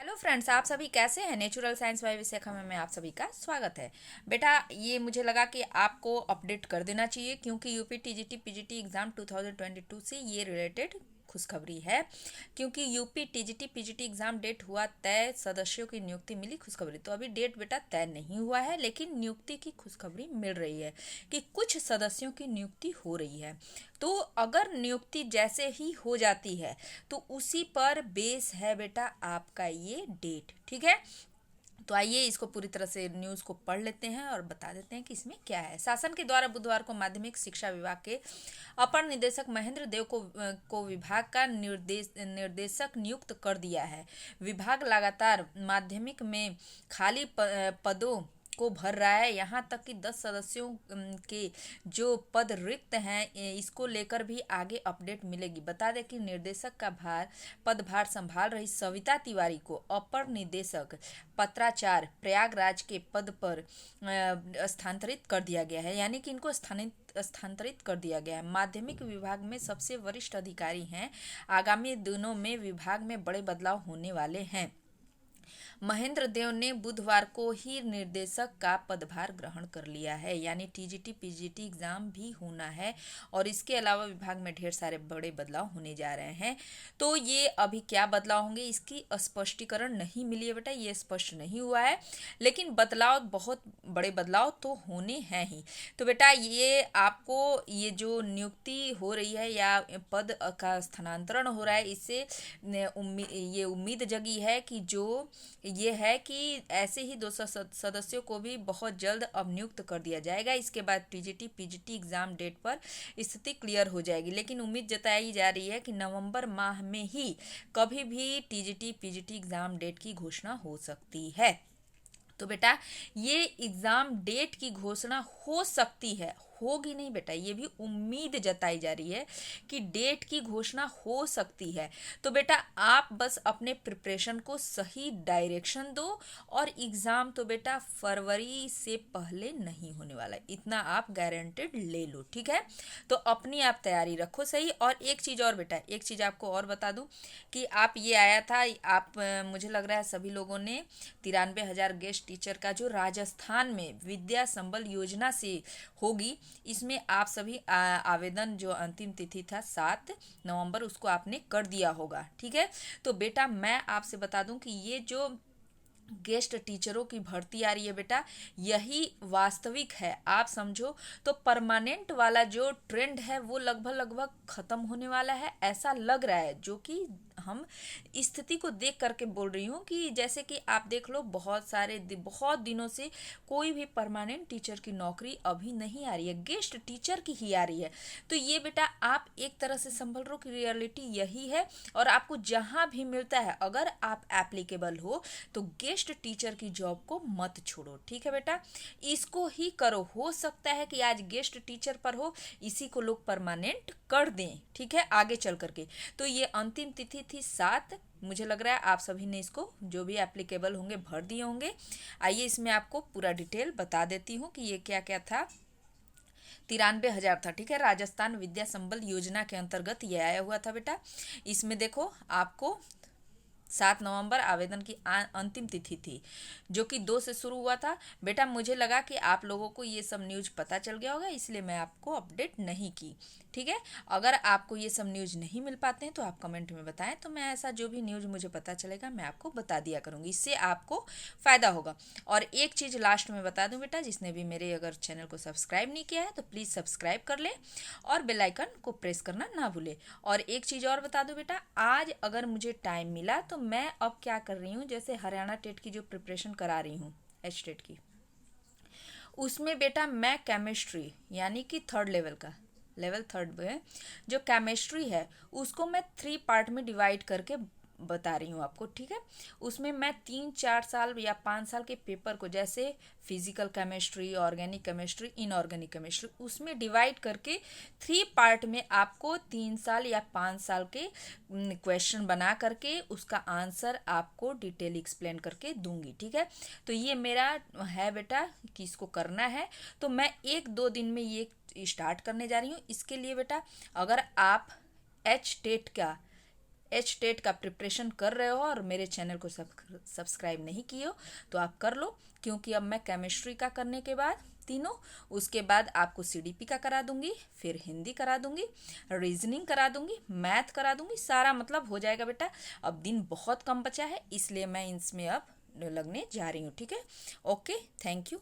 Hello friends, आप सभी कैसे हैं। नेचुरल साइंस बाय विशाखा में आप सभी का स्वागत है। बेटा, ये मुझे लगा कि आपको अपडेट कर देना चाहिए क्योंकि यूपी टीजीटी पीजीटी एग्ज़ाम 2022 से ये रिलेटेड खुशखबरी है। क्योंकि UP TGT PGT exam date हुआ तय, सदस्यों की नियुक्ति मिली खुशखबरी। तो अभी डेट बेटा तय नहीं हुआ है, लेकिन नियुक्ति की खुशखबरी मिल रही है कि कुछ सदस्यों की नियुक्ति हो रही है। तो अगर नियुक्ति जैसे ही हो जाती है तो उसी पर बेस है बेटा आपका ये डेट। ठीक है, तो आइए इसको पूरी तरह से न्यूज़ को पढ़ लेते हैं और बता देते हैं कि इसमें क्या है। शासन के द्वारा बुधवार को माध्यमिक शिक्षा विभाग के अपर निदेशक महेंद्र देव को विभाग का निर्देशक नियुक्त कर दिया है। विभाग लगातार माध्यमिक में खाली पदों को भर रहा है। यहाँ तक कि 10 सदस्यों के जो पद रिक्त हैं इसको लेकर भी आगे अपडेट मिलेगी। बता दें कि निर्देशक का पदभार संभाल रही सविता तिवारी को अपर निदेशक पत्राचार प्रयागराज के पद पर स्थानांतरित कर दिया गया है। यानी कि इनको स्थानांतरित कर दिया गया है। माध्यमिक विभाग में सबसे वरिष्ठ अधिकारी हैं। आगामी दिनों में विभाग में बड़े बदलाव होने वाले हैं। महेंद्र देव ने बुधवार को ही निर्देशक का पदभार ग्रहण कर लिया है। यानी टीजीटी पीजीटी एग्जाम भी होना है और इसके अलावा विभाग में ढेर सारे बड़े बदलाव होने जा रहे हैं। तो ये अभी क्या बदलाव होंगे इसकी स्पष्टीकरण नहीं मिली है बेटा, ये स्पष्ट नहीं हुआ है, लेकिन बदलाव, बहुत बड़े बदलाव तो होने हैं ही। तो बेटा ये आपको ये जो नियुक्ति हो रही है या पद का स्थानांतरण हो रहा है, इससे ये उम्मीद जगी है कि जो ये है कि ऐसे ही 200 सदस्यों को भी बहुत जल्द अब नियुक्त कर दिया जाएगा। इसके बाद टीजीटी पीजीटी एग्जाम डेट पर स्थिति क्लियर हो जाएगी। लेकिन उम्मीद जताई जा रही है कि नवंबर माह में ही कभी भी टीजीटी पीजीटी एग्जाम डेट की घोषणा हो सकती है। तो बेटा ये एग्ज़ाम डेट की घोषणा हो सकती है, होगी नहीं बेटा, ये भी उम्मीद जताई जा रही है कि डेट की घोषणा हो सकती है। तो बेटा आप बस अपने प्रिपरेशन को सही डायरेक्शन दो और एग्ज़ाम तो बेटा फरवरी से पहले नहीं होने वाला है, इतना आप गारंटेड ले लो। ठीक है, तो अपनी आप तैयारी रखो सही। और एक चीज़ और बेटा, एक चीज़ आपको और बता दूं कि आप ये आया था, आप मुझे लग रहा है सभी लोगों ने 93,000 गेस्ट टीचर का जो राजस्थान में विद्या संबल योजना से होगी, इसमें आप सभी आवेदन जो अंतिम तिथि था 7 नवंबर, उसको आपने कर दिया होगा। ठीक है, तो बेटा मैं आपसे बता दूं कि ये जो गेस्ट टीचरों की भर्ती आ रही है बेटा, यही वास्तविक है। आप समझो तो परमानेंट वाला जो ट्रेंड है वो लगभग लगभग खत्म होने वाला है, ऐसा लग रहा है। जो कि हम स्थिति को देख करके बोल रही हूँ कि जैसे कि आप देख लो बहुत दिनों से कोई भी परमानेंट टीचर की नौकरी अभी नहीं आ रही है, गेस्ट टीचर की ही आ रही है। तो ये बेटा आप एक तरह से संभल लो कि रियलिटी यही है। और आपको जहाँ भी मिलता है, अगर आप एप्लीकेबल हो तो गेस्ट टीचर की जॉब को मत छोड़ो। ठीक है बेटा, इसको ही करो। हो सकता है कि आज गेस्ट टीचर पर हो, इसी को लोग परमानेंट कर दें। ठीक है, आगे चल करके। तो ये अंतिम तिथि थी 7। मुझे लग रहा है आप सभी ने इसको जो भी एप्लीकेबल होंगे भर दिए होंगे। आइए इसमें आपको पूरा डिटेल बता देती हूँ कि ये क्या क्या था। 93,000 था। ठीक है, राजस्थान विद्या संबल योजना के अंतर्गत ये आया हुआ था बेटा। इसमें देखो आपको 7 नवंबर आवेदन की अंतिम तिथि थी, जो कि 2 से शुरू हुआ था। बेटा मुझे लगा कि आप लोगों को ये सब न्यूज़ पता चल गया होगा, इसलिए मैं आपको अपडेट नहीं की। ठीक है, अगर आपको ये सब न्यूज़ नहीं मिल पाते हैं तो आप कमेंट में बताएं, तो मैं ऐसा जो भी न्यूज़ मुझे पता चलेगा मैं आपको बता दिया करूँगी, इससे आपको फ़ायदा होगा। और एक चीज़ लास्ट में बता दूं बेटा, जिसने भी मेरे अगर चैनल को सब्सक्राइब नहीं किया है तो प्लीज़ सब्सक्राइब कर लें और बेल आइकन को प्रेस करना ना भूलें। और एक चीज़ और बता दूं बेटा, आज अगर मुझे टाइम मिला तो मैं अब क्या कर रही हूँ, जैसे हरियाणा टेट की जो प्रिपरेशन करा रही हूँ, एच टेट की, उसमें बेटा मैं केमिस्ट्री यानी कि थर्ड लेवल का, लेवल 3 में जो केमिस्ट्री है उसको मैं 3 पार्ट में डिवाइड करके बता रही हूँ आपको। ठीक है, उसमें मैं 3-4 साल या 5 साल के पेपर को, जैसे physical chemistry, organic chemistry, inorganic chemistry, उसमें डिवाइड करके 3 पार्ट में आपको 3 साल या 5 साल के क्वेश्चन बना करके उसका आंसर आपको डिटेल एक्सप्लेन करके दूंगी। ठीक है, तो ये मेरा है बेटा कि इसको करना है, तो मैं 1-2 दिन में ये स्टार्ट करने जा रही हूँ। इसके लिए बेटा अगर आप एच टेट का एच टेट का प्रिपरेशन कर रहे हो और मेरे चैनल को सब्सक्राइब नहीं किए हो तो आप कर लो, क्योंकि अब मैं केमिस्ट्री का करने के बाद तीनों, उसके बाद आपको सीडीपी का करा दूंगी, फिर हिंदी करा दूंगी, रीजनिंग करा दूंगी, मैथ करा दूंगी, सारा मतलब हो जाएगा बेटा। अब दिन बहुत कम बचा है, इसलिए मैं इसमें अब लगने जा रही हूँ, ठीक है। Okay, thank you.